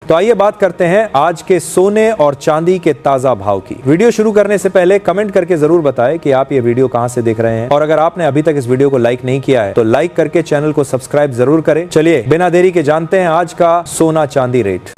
तो आइए बात करते हैं आज के सोने और चांदी के ताजा भाव की। वीडियो शुरू करने से पहले कमेंट करके जरूर बताएं कि आप ये वीडियो कहां से देख रहे हैं, और अगर आपने अभी तक इस वीडियो को लाइक नहीं किया है तो लाइक करके चैनल को सब्सक्राइब जरूर करें। चलिए बिना देरी के जानते हैं आज का सोना चांदी रेट।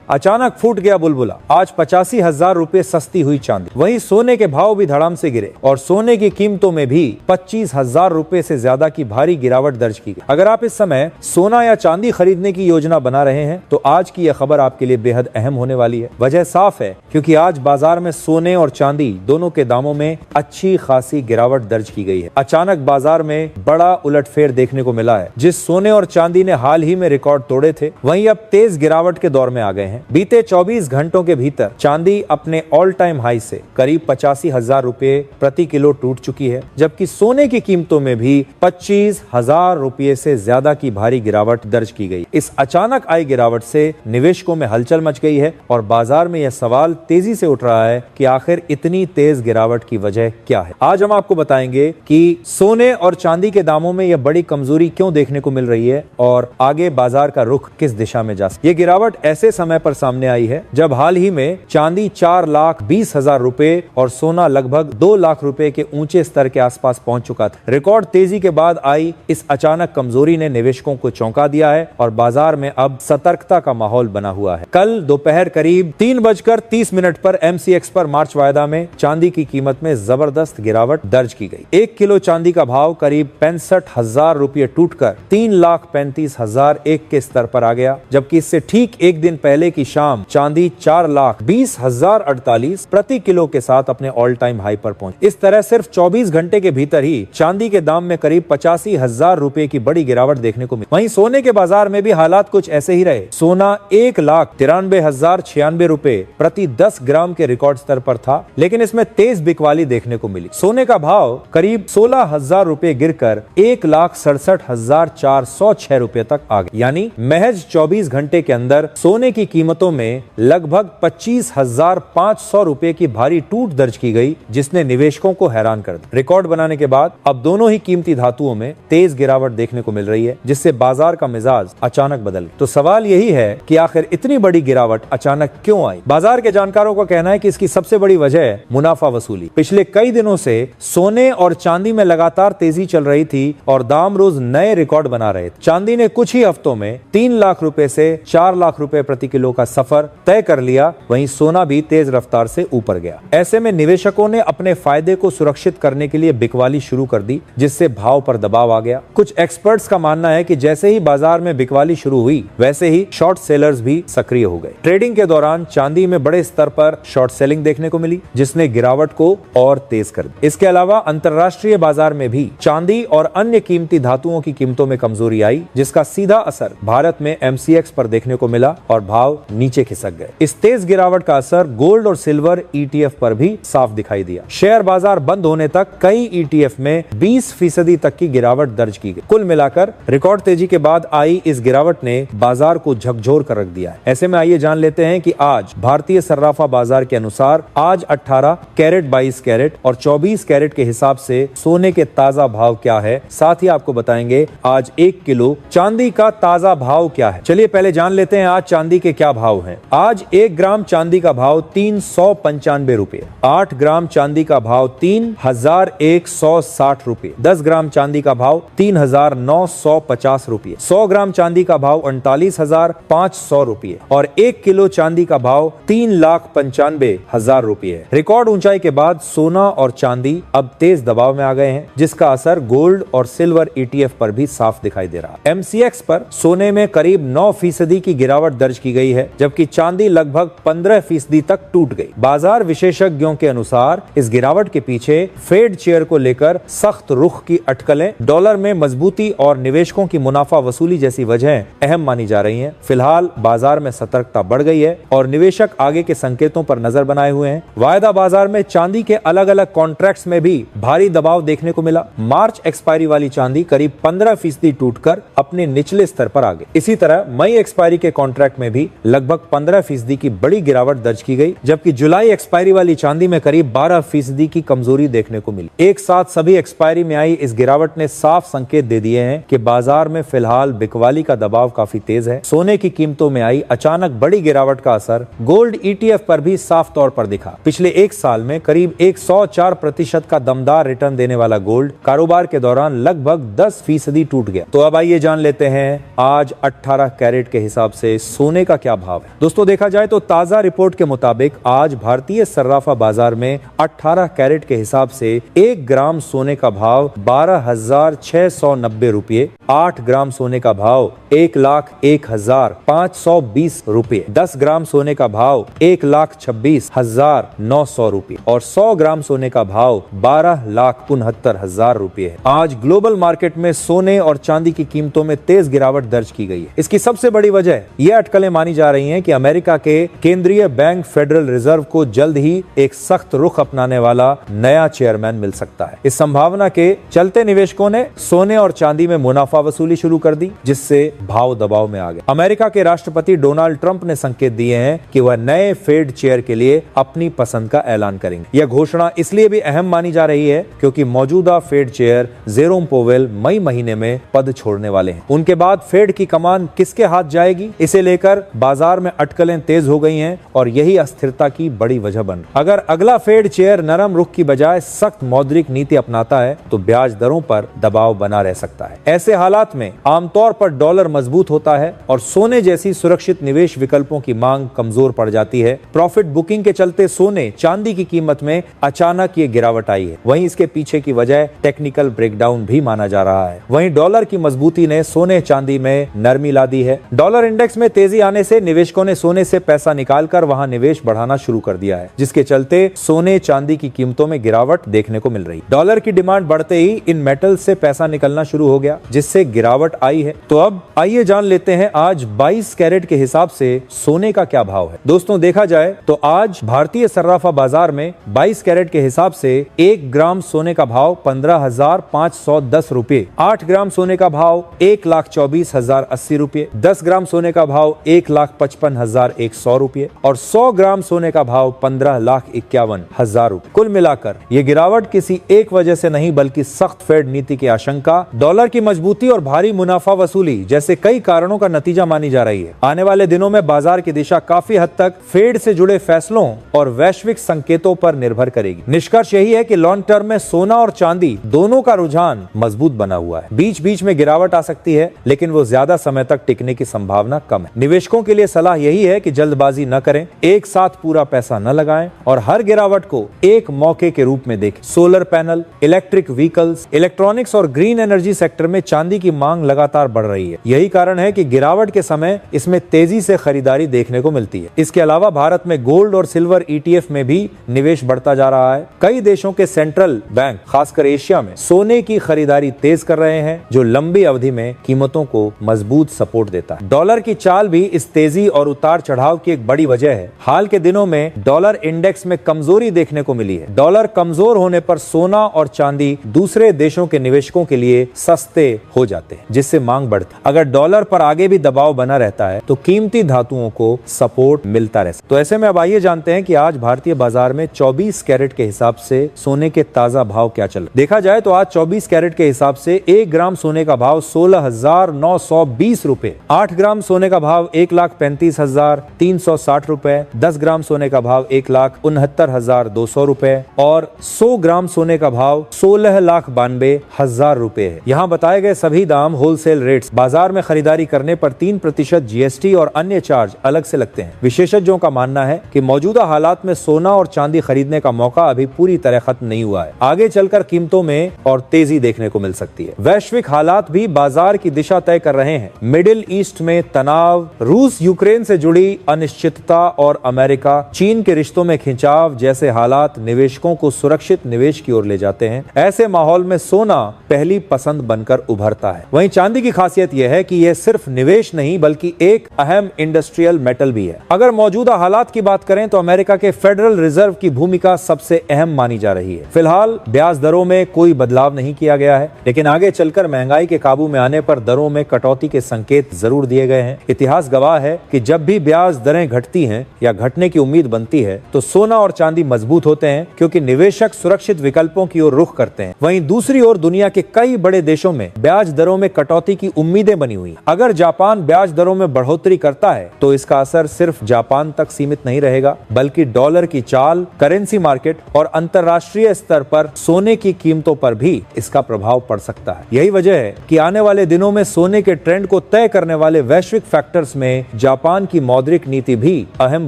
अचानक फूट गया बुलबुला, आज 85,000 रुपए सस्ती हुई चांदी। वहीं सोने के भाव भी धड़ाम से गिरे और सोने की कीमतों में भी 25,000 रुपए से ज्यादा की भारी गिरावट दर्ज की गई। अगर आप इस समय सोना या चांदी खरीदने की योजना बना रहे हैं तो आज की यह खबर आपके लिए बेहद अहम होने वाली है। वजह साफ है, क्योंकि आज बाजार में सोने और चांदी दोनों के दामों में अच्छी खासी गिरावट दर्ज की गई है। अचानक बाजार में बड़ा उलटफेर देखने को मिला है। जिस सोने और चांदी ने हाल ही में रिकॉर्ड तोड़े थे, वहीं अब तेज गिरावट के दौर में आ गए हैं। बीते 24 घंटों के भीतर चांदी अपने ऑल टाइम हाई से करीब 85,000 रुपए प्रति किलो टूट चुकी है, जबकि सोने की कीमतों में भी 25,000 रुपए से ज्यादा की भारी गिरावट दर्ज की गई। इस अचानक आई गिरावट से निवेशकों में हलचल मच गई है और बाजार में यह सवाल तेजी से उठ रहा है कि आखिर इतनी तेज गिरावट की वजह क्या है। आज हम आपको बताएंगे कि सोने और चांदी के दामों में यह बड़ी कमजोरी क्यों देखने को मिल रही है और आगे बाजार का रुख किस दिशा में जा सकता है। ये गिरावट ऐसे समय पर सामने आई है जब हाल ही में चांदी 4,20,000 रुपए और सोना लगभग 2 लाख रुपए के ऊंचे स्तर के आसपास पहुंच चुका था। रिकॉर्ड तेजी के बाद आई इस अचानक कमजोरी ने निवेशकों को चौंका दिया है और बाजार में अब सतर्कता का माहौल बना हुआ है। कल दोपहर करीब 3:30 पर MCX पर मार्च वायदा में चांदी की कीमत में जबरदस्त गिरावट दर्ज की गई। 1 किलो चांदी का भाव करीब 65,000 रुपए टूटकर 3,35,001 के स्तर पर आ गया, जबकि इससे ठीक एक दिन पहले की शाम चांदी 4,20,048 प्रति किलो के साथ अपने ऑल टाइम हाई पर पहुंची। इस तरह सिर्फ 24 घंटे के भीतर ही चांदी के दाम में करीब 85,000 रुपए की बड़ी गिरावट देखने को मिली। वहीं सोने के बाजार में भी हालात कुछ ऐसे ही रहे। सोना 1,93,096 रुपए प्रति 10 ग्राम के रिकॉर्ड स्तर पर था, लेकिन इसमें तेज बिकवाली देखने को मिली। सोने का भाव करीब 16,000 रुपए गिरकर 1,67,406 रुपए तक आ गया, यानी महज 24 घंटे के अंदर सोने की कीमतों में लगभग 25,500 रुपए की भारी टूट दर्ज की गई, जिसने निवेशकों को हैरान कर दिया। रिकॉर्ड बनाने के बाद अब दोनों ही कीमती धातुओं में तेज गिरावट देखने को मिल रही है, जिससे बाजार का मिजाज अचानक बदल गया। तो सवाल यही है कि आखिर इतनी बड़ी गिरावट अचानक क्यों आई। बाजार के जानकारों का कहना है कि इसकी सबसे बड़ी वजह है मुनाफा वसूली। पिछले कई दिनों से सोने और चांदी में लगातार तेजी चल रही थी और दाम रोज नए रिकॉर्ड बना रहे थे। चांदी ने कुछ ही हफ्तों में 3 लाख रुपए से 4 लाख रुपए प्रति किलो का सफर तय कर लिया। वहीं सोना भी तेज रफ्तार से ऊपर गया। ऐसे में निवेशकों ने अपने फायदे को सुरक्षित करने के लिए बिकवाली शुरू कर दी, जिससे भाव पर दबाव आ गया। कुछ एक्सपर्ट्स का मानना है कि जैसे ही बाजार में बिकवाली शुरू हुई, वैसे ही शॉर्ट सेलर्स भी सक्रिय हो गए। ट्रेडिंग के दौरान चांदी में बड़े स्तर पर शॉर्ट सेलिंग देखने को मिली, जिसने गिरावट को और तेज कर दिया। इसके अलावा अंतरराष्ट्रीय बाजार में भी चांदी और अन्य कीमती धातुओं की कीमतों में कमजोरी आई, जिसका सीधा असर भारत में MCX पर देखने को मिला और भाव नीचे खिसक गए। इस तेज गिरावट का असर गोल्ड और सिल्वर ETF पर भी साफ दिखाई दिया। शेयर बाजार बंद होने तक कई ETF में 20% तक की गिरावट दर्ज की गई। कुल मिलाकर रिकॉर्ड तेजी के बाद आई इस गिरावट ने बाजार को झकझोर कर रख दिया है। ऐसे में आइए जान लेते हैं कि आज भारतीय सर्राफा बाजार के अनुसार आज 18 कैरेट, 22 कैरेट और 24 कैरेट के हिसाब से सोने के ताजा भाव क्या है। साथ ही आपको बताएंगे आज 1 किलो चांदी का ताजा भाव क्या है। चलिए पहले जान लेते हैं आज चांदी के क्या भाव हैं। आज 1 ग्राम चांदी का भाव 395 रुपए, 8 ग्राम चांदी का भाव 3,160 रुपए, 10 ग्राम चांदी का भाव 3,950 रुपए, 100 ग्राम चांदी का भाव 39,500 रुपए और 1 किलो चांदी का भाव 3,95,000 रुपए है। रिकॉर्ड ऊंचाई के बाद सोना और चांदी अब तेज दबाव में आ गए हैं, जिसका असर गोल्ड और सिल्वर ETF पर भी साफ दिखाई दे रहा है। MCX पर सोने में करीब 9% की गिरावट दर्ज की गई है, जबकि चांदी लगभग 15% तक टूट गई। बाजार विशेषज्ञों के अनुसार इस गिरावट के पीछे फेड चेयर को लेकर सख्त रुख की अटकलें, डॉलर में मजबूती और निवेशकों की मुनाफा वसूली जैसी वजहें अहम मानी जा रही हैं। फिलहाल बाजार में सतर्कता बढ़ गई है और निवेशक आगे के संकेतों पर नजर बनाए हुए हैं। वायदा बाजार में चांदी के अलग अलग कॉन्ट्रैक्ट्स में भी भारी दबाव देखने को मिला। मार्च एक्सपायरी वाली चांदी करीब 15% टूटकर अपने निचले स्तर पर आ गई। इसी तरह मई एक्सपायरी के कॉन्ट्रैक्ट में भी लगभग 15% की बड़ी गिरावट दर्ज की गई, जबकि जुलाई एक्सपायरी वाली चांदी में करीब 12% की कमजोरी देखने को मिली। एक साथ सभी एक्सपायरी में आई इस गिरावट ने साफ संकेत दे दिए हैं कि बाजार में फिलहाल बिकवाली का दबाव काफी तेज है। सोने की कीमतों में आई अचानक बड़ी गिरावट का असर गोल्ड ETF पर भी साफ तौर पर दिखा। पिछले एक साल में करीब 104% का दमदार रिटर्न देने वाला गोल्ड कारोबार के दौरान लगभग 10% टूट गया। तो अब आइए जान लेते हैं आज 18 कैरेट के हिसाब से सोने का क्या भाव है। दोस्तों देखा जाए तो ताजा रिपोर्ट के मुताबिक आज भारतीय सर्राफा बाजार में 18 कैरेट के हिसाब से 1 ग्राम सोने का भाव 12,690 रुपये, 8 ग्राम सोने का भाव 1,01,520 रुपये, 10 ग्राम सोने का भाव 1,26,900 रुपये और 100 ग्राम सोने का भाव 12,69,000 रुपये है। आज ग्लोबल मार्केट में सोने और चांदी की कीमतों में तेज गिरावट दर्ज की गई है। इसकी सबसे बड़ी वजह यह अटकलें मानी जा रही हैं कि अमेरिका के केंद्रीय बैंक फेडरल रिजर्व को जल्द ही एक सख्त रुख अपनाने वाला नया चेयरमैन मिल सकता है। इस संभावना के चलते निवेशकों ने सोने और चांदी में मुनाफा वसूली शुरू कर दी, जिससे भाव दबाव में आ गए। अमेरिका के राष्ट्रपति डोनाल्ड ट्रंप ने संकेत दिए हैं कि वह नए फेड चेयर के लिए अपनी पसंद का ऐलान करेंगे। यह घोषणा इसलिए भी अहम मानी जा रही है क्योंकि मौजूदा फेड चेयर जेरोम पोवेल मई महीने में पद छोड़ने वाले हैं। उनके बाद फेड की कमान किसके हाथ जाएगी, इसे लेकर बाजार में अटकलें तेज हो गई हैं और यही अस्थिरता की बड़ी वजह बन रही। अगर अगला फेड चेयर नरम रुख की बजाय सख्त मौद्रिक नीति अपनाता है तो ब्याज दरों पर दबाव बना रह सकता है। ऐसे हालात में आमतौर पर डॉलर मजबूत होता है और सोने जैसी सुरक्षित निवेश विकल्पों की मांग कमजोर पड़ जाती है। प्रॉफिट बुकिंग के चलते सोने चांदी की कीमत में अचानक ये गिरावट आई है। वहीं इसके पीछे की वजह टेक्निकल ब्रेकडाउन भी माना जा रहा है। वहीं डॉलर की मजबूती ने सोने चांदी में नरमी ला दी है। डॉलर इंडेक्स में तेजी आने से निवेशकों ने सोने से पैसा निकालकर वहां निवेश बढ़ाना शुरू कर दिया है, जिसके चलते सोने चांदी की कीमतों में गिरावट देखने को मिल रही। डॉलर की डिमांड बढ़ते ही इन मेटल से पैसा निकलना शुरू हो गया, जिससे गिरावट आई है। तो अब आइए जान लेते हैं आज 22 कैरेट के हिसाब से सोने का क्या भाव है। दोस्तों देखा जाए तो आज भारतीय सर्राफा बाजार में 22 कैरेट के हिसाब से 1 ग्राम सोने का भाव 15,510 रुपये, 8 ग्राम सोने का भाव 1,24,080 रुपये, 10 ग्राम सोने का भाव 1,55,100 रुपये और 100 ग्राम सोने का भाव 15,51,000 रुपये। कुल मिलाकर ये गिरावट किसी एक वजह से नहीं बल्कि सख्त फेड नीति की आशंका, डॉलर की मजबूती और भारी मुनाफा वसूली जैसे कई कारणों का नतीजा मानी जा रही है। आने वाले दिनों में बाजार की दिशा काफी हद तक फेड से जुड़े फैसलों और वैश्विक संकेतों पर निर्भर करेगी। निष्कर्ष यही है कि लॉन्ग टर्म में सोना और चांदी दोनों का रुझान मजबूत बना हुआ है। बीच बीच में गिरावट आ सकती है, लेकिन वो ज्यादा समय तक टिकने की संभावना कम है। निवेशकों के लिए सलाह यही है कि जल्दबाजी न करें, एक साथ पूरा पैसा न लगाएं और हर गिरावट को एक मौके के रूप में देखें। Solar panel, electric vehicles, electronics और ग्रीन एनर्जी सेक्टर में चांदी की मांग लगातार बढ़ रही है। यही कारण है कि गिरावट के समय इसमें तेजी से खरीदारी देखने को मिलती है। इसके अलावा भारत में गोल्ड और सिल्वर ETF में भी निवेश बढ़ता जा रहा है। कई देशों के सेंट्रल बैंक खासकर एशिया में सोने की खरीदारी तेज कर रहे हैं, जो लंबी अवधि में कीमतों को मजबूत सपोर्ट देता है। डॉलर की चाल भी इस तेजी और उतार चढ़ाव की एक बड़ी वजह है। हाल के दिनों में डॉलर इंडेक्स में कमजोरी देखने को मिली है। डॉलर कमजोर होने पर सोना और चांदी दूसरे देशों के निवेशकों के लिए सस्ते हो जाते हैं, जिससे मांग बढ़ती है। अगर डॉलर पर आगे भी दबाव बना रहता है तो कीमती धातुओं को सपोर्ट मिलता रहता है। तो ऐसे में अब आइए जानते हैं कि आज भारतीय बाजार में 24 कैरेट के हिसाब से सोने के ताजा भाव क्या चल रहे। देखा जाए तो आज 24 कैरेट के हिसाब से 1 ग्राम सोने का भाव 16,920 रुपए, 8 ग्राम सोने का भाव 1,35,360 रुपए, 10 ग्राम सोने का भाव 1,69,200 रुपए और 100 ग्राम सोने का भाव 16,92,000 रुपए है। यहाँ बताए गए सभी दाम होलसेल रेट्स। बाजार में खरीदारी करने पर 3% GST और अन्य चार्ज अलग से लगते हैं। विशेषज्ञों का मानना है कि मौजूदा हालात में सोना और चांदी खरीदने का मौका अभी पूरी तरह खत्म नहीं हुआ है। आगे चलकर कीमतों में और तेजी देखने को मिल सकती है। वैश्विक हालात भी बाजार की दिशा तय कर रहे हैं। मिडिल ईस्ट में तनाव, रूस यूक्रेन से जुड़ी अनिश्चितता और अमेरिका चीन के रिश्तों में खिंचाव जैसे हालात निवेशकों को सुरक्षित निवेश की ओर ले जाते हैं। ऐसे माहौल में सोना पहली पसंद बनकर उभर बढ़ता है। वहीं चांदी की खासियत यह है कि यह सिर्फ निवेश नहीं बल्कि एक अहम इंडस्ट्रियल मेटल भी है। अगर मौजूदा हालात की बात करें तो अमेरिका के फेडरल रिजर्व की भूमिका सबसे अहम मानी जा रही है। फिलहाल ब्याज दरों में कोई बदलाव नहीं किया गया है, लेकिन आगे चलकर महंगाई के काबू में आने पर दरों में कटौती के संकेत जरूर दिए गए हैं। इतिहास गवाह है कि जब भी ब्याज दरें घटती हैं या घटने की उम्मीद बनती है तो सोना और चांदी मजबूत होते हैं, क्योंकि निवेशक सुरक्षित विकल्पों की ओर रुख करते हैं। वहीं दूसरी ओर दुनिया के कई बड़े देशों में ब्याज दरों में कटौती की उम्मीदें बनी हुई। अगर जापान ब्याज दरों में बढ़ोतरी करता है तो इसका असर सिर्फ जापान तक सीमित नहीं रहेगा, बल्कि डॉलर की चाल, करेंसी मार्केट और अंतरराष्ट्रीय स्तर पर सोने की कीमतों पर भी इसका प्रभाव पड़ सकता है। यही वजह है कि आने वाले दिनों में सोने के ट्रेंड को तय करने वाले वैश्विक फैक्टर्स में जापान की मौद्रिक नीति भी अहम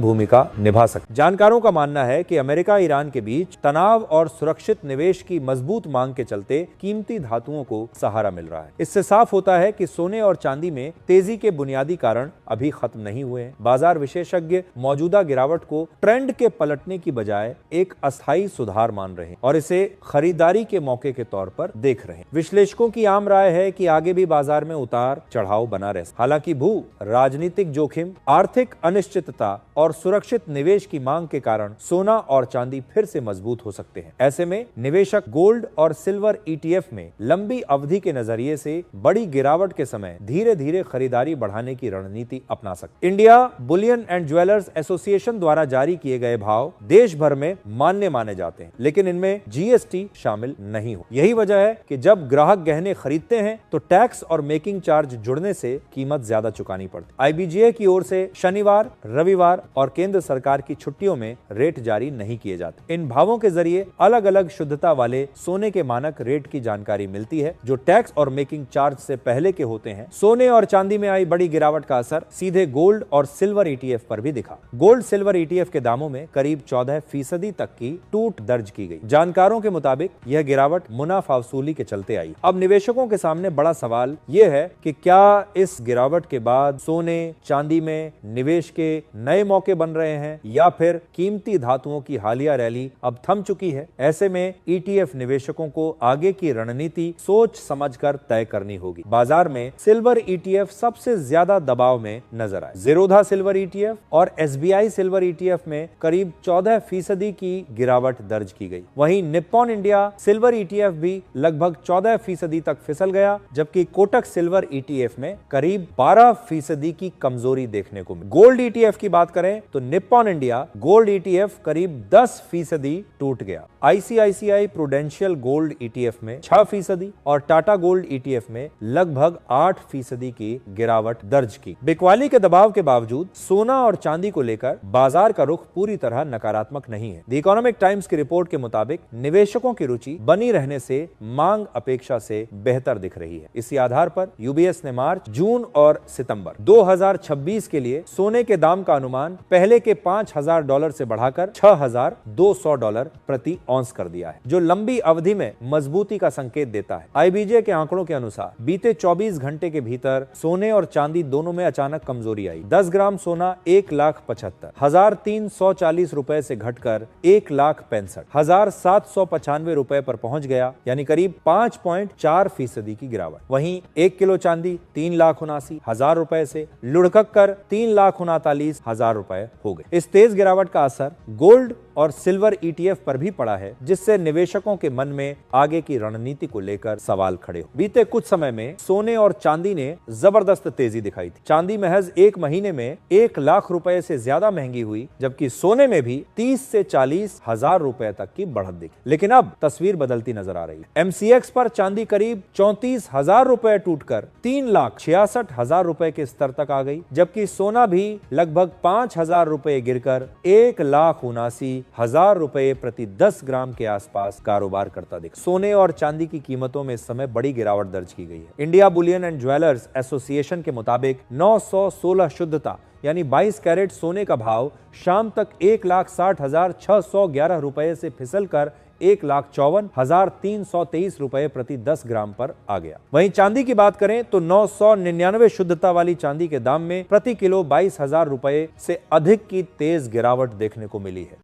भूमिका निभा सकती है। जानकारों का मानना है कि अमेरिका ईरान के बीच तनाव और सुरक्षित निवेश की मजबूत मांग के चलते कीमती धातुओं को सहारा मिल रहा है। इससे साफ होता है कि सोने और चांदी में तेजी के बुनियादी कारण अभी खत्म नहीं हुए हैं। बाजार विशेषज्ञ मौजूदा गिरावट को ट्रेंड के पलटने की बजाय एक अस्थायी सुधार मान रहे हैं और इसे खरीदारी के मौके के तौर पर देख रहे हैं। विश्लेषकों की आम राय है कि आगे भी बाजार में उतार चढ़ाव बना रहे। हालांकि भू राजनीतिक जोखिम, आर्थिक अनिश्चितता और सुरक्षित निवेश की मांग के कारण सोना और चांदी फिर से मजबूत हो सकते हैं। ऐसे में निवेशक गोल्ड और सिल्वर ईटीएफ में लंबी अवधि के नजरिए से बड़ी गिरावट के समय धीरे धीरे खरीदारी बढ़ाने की रणनीति अपना सकते। India Boolean and jewellers association द्वारा जारी किए गए भाव देश भर में मान्य माने जाते हैं, लेकिन इनमें जीएसटी शामिल नहीं हो। यही वजह है कि जब ग्राहक गहने खरीदते हैं तो टैक्स और मेकिंग चार्ज जुड़ने से कीमत ज्यादा चुकानी पड़ती। आईबीजीए की ओर से शनिवार, रविवार और केंद्र सरकार की छुट्टियों में रेट जारी नहीं किए जाते। इन भावों के जरिए अलग अलग शुद्धता वाले सोने के मानक रेट की जानकारी मिलती है, जो टैक्स और मेकिंग चार्ज से पहले के होते हैं। सोने और चांदी में आई बड़ी गिरावट का असर सीधे गोल्ड और सिल्वर ईटीएफ पर भी दिखा। गोल्ड सिल्वर ईटीएफ के दामों में करीब 14% तक की टूट दर्ज की गई। जानकारों के मुताबिक यह गिरावट मुनाफा वसूली के चलते आई। अब निवेशकों के सामने बड़ा सवाल यह है कि क्या इस गिरावट के बाद सोने चांदी में निवेश के नए मौके बन रहे हैं या फिर कीमती धातुओं की हालिया रैली अब थम चुकी है। ऐसे में ईटीएफ निवेशकों को आगे की रणनीति सोच समझकर तय करनी होगी। बाजार में सिल्वर ईटीएफ सबसे ज्यादा दबाव में नजर आए। ज़ीरोधा सिल्वर ईटीएफ और एसबीआई सिल्वर ईटीएफ में करीब 14% की गिरावट दर्ज की गई। वहीं निप्पॉन इंडिया सिल्वर ईटीएफ भी लगभग 14% तक फिसल गया, जबकि कोटक सिल्वर ईटीएफ में करीब 12% की कमजोरी देखने को मिली। गोल्ड ईटीएफ की बात करें तो निप्पॉन इंडिया गोल्ड ईटीएफ करीब 10% टूट गया। आईसीआईसीआई प्रूडेंशियल गोल्ड ईटीएफ में 6% और टाटा गोल्ड ईटीएफ में लगभग 8% की गिरावट दर्ज की। बिकवाली के दबाव के बावजूद सोना और चांदी को लेकर बाजार का रुख पूरी तरह नकारात्मक नहीं है। द इकोनॉमिक टाइम्स की रिपोर्ट के मुताबिक निवेशकों की रुचि बनी रहने से मांग अपेक्षा से बेहतर दिख रही है। इसी आधार पर यूबीएस ने मार्च, जून और सितंबर 2026 के लिए सोने के दाम का अनुमान पहले के $5,000 से बढ़ाकर $6,200 प्रति औंस कर दिया है, जो लंबी अवधि में मजबूती का संकेत देता है। आईबीजे के आंकड़ों के अनुसार बीते 24 घंटे के भीतर सोने और चांदी दोनों में अचानक कमजोरी आई। 10 ग्राम सोना 1,75,340 रुपए से घटकर 1,65,795 रुपए पर पहुंच गया, यानी करीब 5.4% की गिरावट। वहीं 1 किलो चांदी 3,79,000 रुपए से लुढ़क कर 3,39,000 रुपए हो गए। इस तेज गिरावट का असर गोल्ड और सिल्वर ईटीएफ पर भी पड़ा है, जिससे निवेशकों के मन में आगे की रणनीति को लेकर सवाल खड़े हो। बीते कुछ समय में सोने और चांदी ने जबरदस्त तेजी दिखाई थी। चांदी महज एक महीने में 1 लाख रुपए से ज्यादा महंगी हुई, जबकि सोने में भी 30 से 40 हजार रुपए तक की बढ़त दिखी। लेकिन अब तस्वीर बदलती नजर आ रही है। एमसीएक्स पर चांदी करीब 34,000 रुपए टूटकर 3,66,000 रुपए के स्तर तक आ गई, जबकि सोना भी लगभग 5,000 रुपए गिरकर 1,79,000 रुपए प्रति 10 ग्राम के आसपास कारोबार करता दिखा। सोने और चांदी की कीमतों में इस समय बड़ी गिरावट दर्ज की गई है। India Boolean and jewellers association के मुताबिक 916 शुद्धता यानी 22 कैरेट सोने का भाव शाम तक 1,60,611 रुपए से फिसलकर 1,54,323 रुपए प्रति 10 ग्राम पर आ गया। वहीं चांदी की बात करें तो 999 शुद्धता वाली चांदी के दाम में प्रति किलो 22,000 रुपए से अधिक की तेज गिरावट देखने को मिली है।